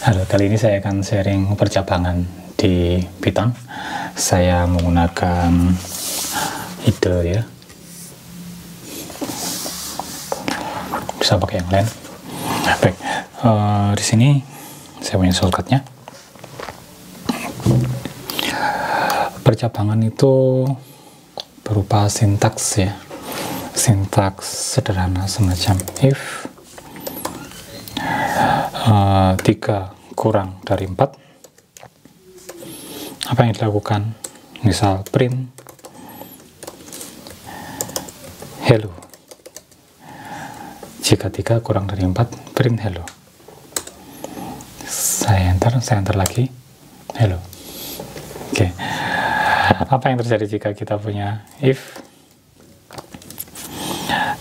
Halo, kali ini saya akan sharing percabangan di Python. Saya menggunakan ide ya, bisa pakai yang lain. Baik, di sini saya punya shortcutnya. Percabangan itu berupa sintaks ya, sintaks sederhana semacam if 3 kurang dari 4, apa yang dilakukan? Misal print hello. Jika 3 kurang dari 4, print hello. Saya enter lagi hello. Oke. Apa yang terjadi jika kita punya if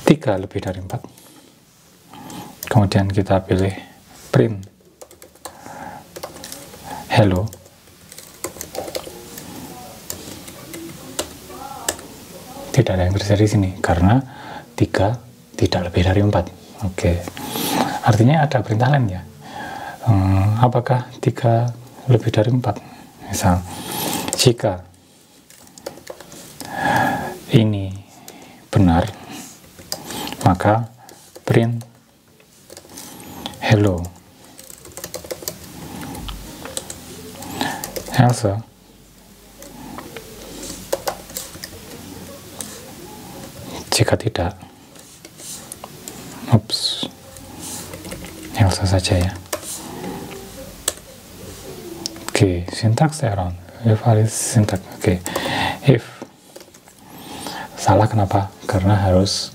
3 lebih dari 4, kemudian kita pilih print hello, tidak ada yang terjadi di sini karena 3 tidak lebih dari 4. Oke, artinya ada perintah lain ya. Apakah 3 lebih dari 4? Misal jika ini benar, maka print hello. Else jika tidak, else saja ya. Oke, syntax error, valid syntax. Oke, if salah kenapa? Karena harus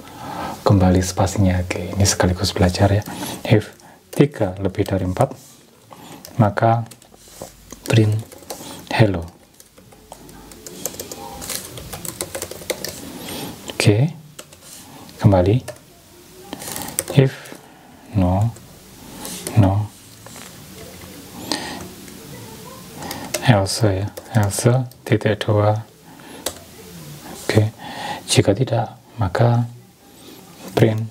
kembali spasinya. Oke, ini sekaligus belajar ya. If 3 lebih dari 4, maka print hello. Oke, kembali. If no, else ya, else titik 2. Oke, jika tidak, maka print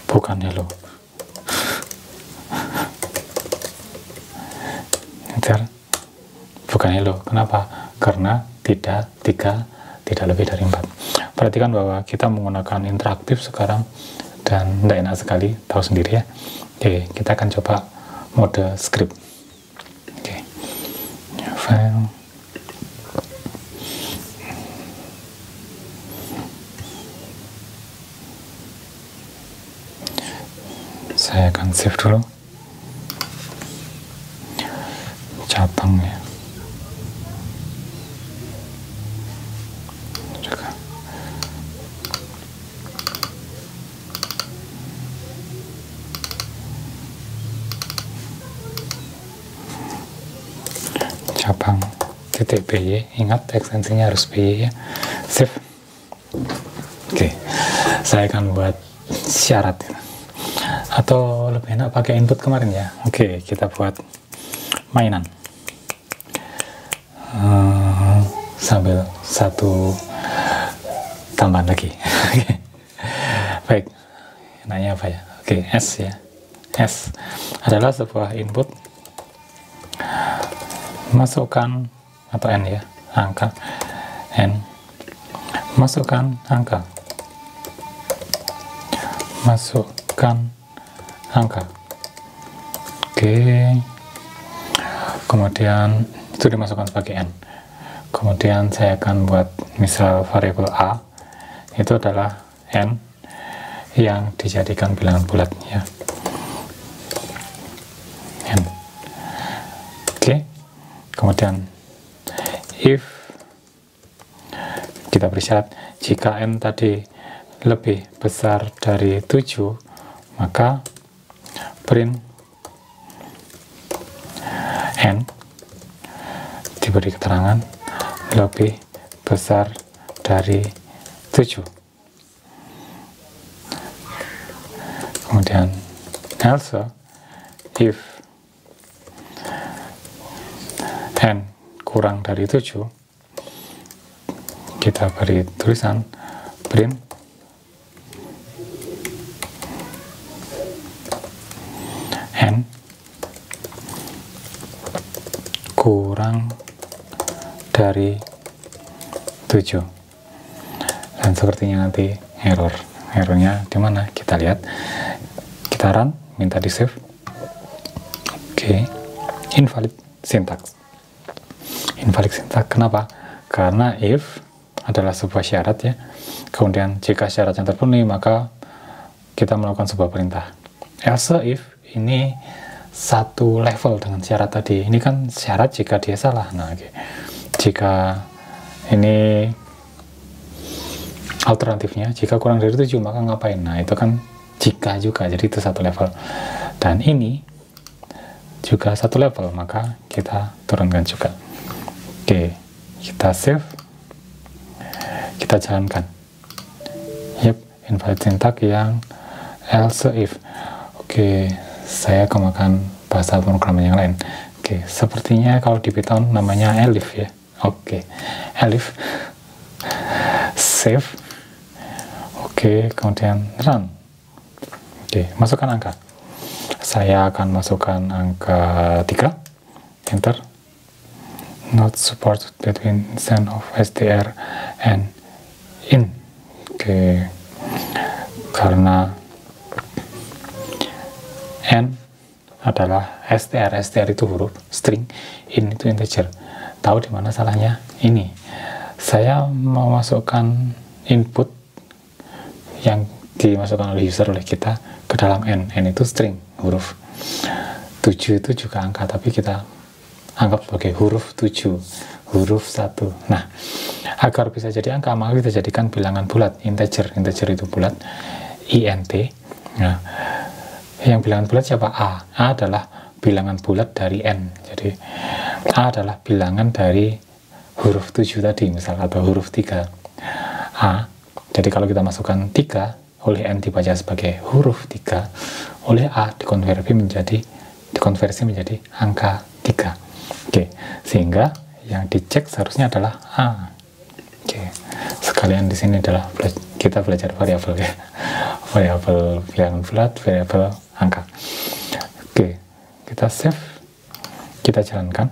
bukan hello. Enter, bukan hello. Kenapa? Karena tidak 3 tidak lebih dari 4. Perhatikan bahwa kita menggunakan interaktif sekarang dan tidak enak sekali, tahu sendiri ya. Oke, kita akan coba mode script. Oke, file, saya akan save dulu cabang ya. Cabang titik by, ingat ekstensinya harus by ya. Save. Oke, saya akan buat syarat ya. Atau lebih enak pakai input kemarin ya. Oke, kita buat mainan sambil satu tambahan lagi. Baik, enaknya apa ya? Oke, S ya. S adalah sebuah input, masukkan atau N ya, angka N, masukkan angka, masukkan angka. Oke, kemudian itu dimasukkan sebagai N. Kemudian saya akan buat misal variabel A itu adalah N yang dijadikan bilangan bulat ya, N. Oke, kemudian if kita beri syarat jika N tadi lebih besar dari 7, maka print N diberi keterangan lebih besar dari 7. Kemudian else if N kurang dari 7, kita beri tulisan print N kurang dari 7. Dan sepertinya nanti errornya di mana? Kita lihat, kita run, minta di save. Oke, invalid syntax. Invalid syntax kenapa? Karena if adalah sebuah syarat ya, kemudian jika syaratnya terpenuhi maka kita melakukan sebuah perintah. Else if ini satu level dengan syarat tadi. Ini kan syarat jika dia salah. Nah, jika ini alternatifnya, jika kurang dari 7 maka ngapain? Nah, itu kan jika juga, jadi itu satu level. Dan ini juga satu level, maka kita turunkan juga. Oke, kita save, kita jalankan. Yep, invalid syntax yang else if. Oke, saya kemakan bahasa pemrograman yang lain. Oke, sepertinya kalau di Python namanya elif ya. Oke, elif, save. Oke, kemudian run. Oke, masukkan angka. Saya akan masukkan angka 3. Enter. Not support between send of str and in. Oke, karena n adalah str itu huruf string, in itu integer. Tahu di mana salahnya? Ini saya mau masukkan input yang dimasukkan oleh user, oleh kita ke dalam n itu string, huruf. 7 itu juga angka, tapi kita anggap sebagai huruf 7, huruf 1. Nah, agar bisa jadi angka, maka kita jadikan bilangan bulat, integer itu bulat, int. Nah, yang bilangan bulat siapa? A adalah bilangan bulat dari n. Jadi, A adalah bilangan dari huruf 7 tadi, misal, atau huruf 3. A, jadi kalau kita masukkan 3, oleh n dibaca sebagai huruf 3, oleh A dikonversi menjadi angka 3. Oke, sehingga yang dicek seharusnya adalah A. Oke, sekalian di sini adalah kita belajar variabel ya, variabel bilangan bulat, variabel angka. Oke, kita save, kita jalankan.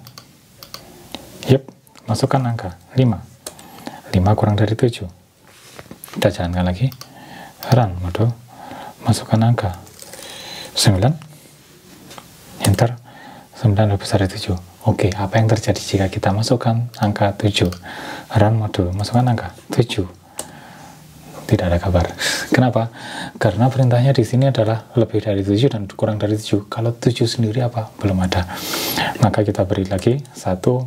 Yep, masukkan angka 5. 5 kurang dari 7. Kita jalankan lagi. Run mode, masukkan angka 9. Enter. 9 lebih besar dari 7. Oke, apa yang terjadi jika kita masukkan angka 7? Run mode, masukkan angka 7. Tidak ada kabar. Kenapa? Karena perintahnya di sini adalah lebih dari 7 dan kurang dari 7. Kalau 7 sendiri apa? Belum ada. Maka kita beri lagi satu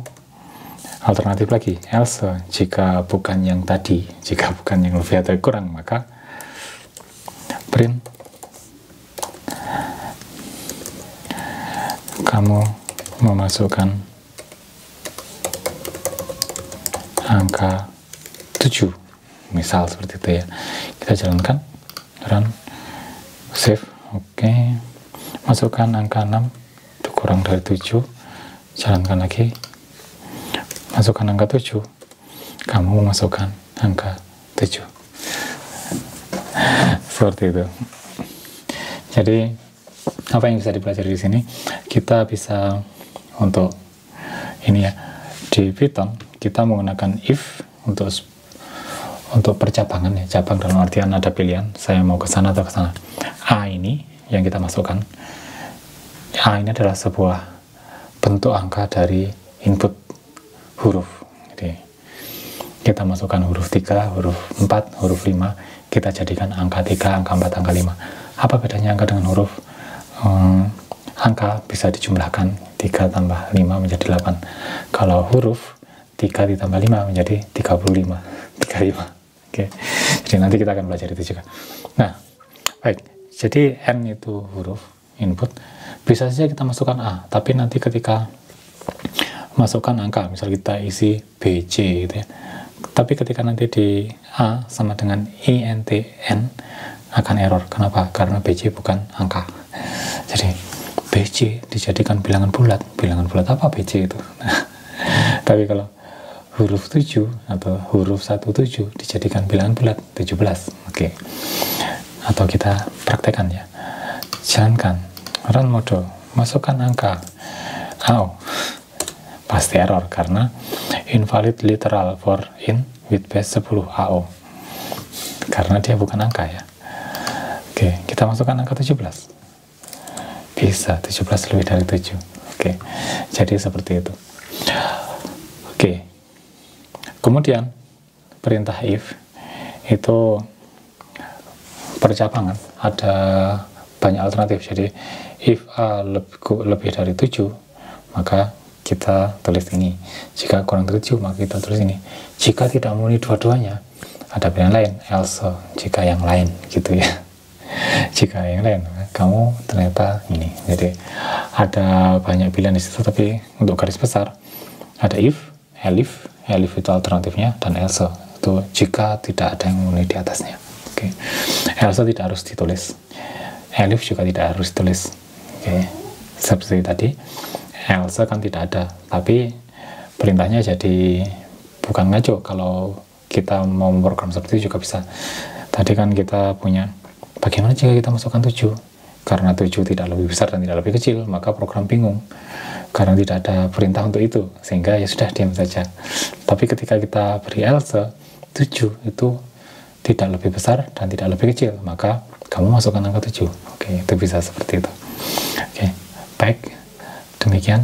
alternatif lagi. Else, jika bukan yang tadi, jika bukan yang lebih atau kurang, maka print kamu memasukkan angka 7, misal seperti itu ya. Kita jalankan, run, save. Oke, masukkan angka 6 itu kurang dari 7. Jalankan lagi, masukkan angka 7, kamu memasukkan angka 7. Seperti itu. Jadi apa yang bisa dipelajari di sini? Kita bisa untuk ini ya, di Python kita menggunakan if untuk percabangan ya, cabang dalam artian ada pilihan, saya mau ke sana atau ke sana. A ini yang kita masukkan, A ini adalah sebuah bentuk angka dari input huruf. Jadi kita masukkan huruf 3, huruf 4, huruf 5, kita jadikan angka 3, angka 4, angka 5. Apa bedanya angka dengan huruf? Angka bisa dijumlahkan, 3 tambah 5 menjadi 8. Kalau huruf 3 ditambah 5 menjadi 35. Oke. Jadi nanti kita akan belajar itu juga. Nah, baik. Jadi N itu huruf input. Bisa saja kita masukkan A, tapi nanti ketika masukkan angka, misal kita isi BC gitu ya. Tapi ketika nanti di A sama dengan INTN akan error. Kenapa? Karena BC bukan angka. Jadi BC dijadikan bilangan bulat. Bilangan bulat apa BC itu? Tapi kalau huruf 7 atau huruf 17 dijadikan bilangan bulat 17. Oke. Atau kita praktekkan ya. Jalankan, run mode, masukkan angka AO, pasti error karena invalid literal for in with base 10 AO, karena dia bukan angka ya. Oke, kita masukkan angka 17, bisa 17 lebih dari 7. Oke, jadi seperti itu. Oke, kemudian perintah if itu percabangan, ada banyak alternatif. Jadi if A lebih dari 7, maka kita tulis ini. Jika kurang dari 7, maka kita tulis ini. Jika tidak memenuhi dua-duanya, ada pilihan lain, else, jika yang lain, gitu ya. Jika yang lain, kamu ternyata ini. Jadi ada banyak pilihan di situ, tapi untuk garis besar ada if, elif itu alternatifnya, dan else itu jika tidak ada yang memenuhi di atasnya. Oke, else tidak harus ditulis, elif juga tidak harus ditulis. Oke, seperti tadi, else kan tidak ada, tapi perintahnya jadi bukan ngaco. Kalau kita mau memprogram seperti itu juga bisa. Tadi kan kita punya, bagaimana jika kita masukkan 7? Karena 7 tidak lebih besar dan tidak lebih kecil, maka program bingung. Karena tidak ada perintah untuk itu, sehingga ya sudah, diam saja. Tapi ketika kita beri else, 7 itu tidak lebih besar dan tidak lebih kecil, maka kamu masukkan angka 7. Oke, itu bisa seperti itu. Oke, baik. Demikian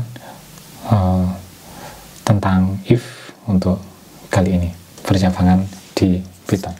tentang if untuk kali ini, percabangan di Python.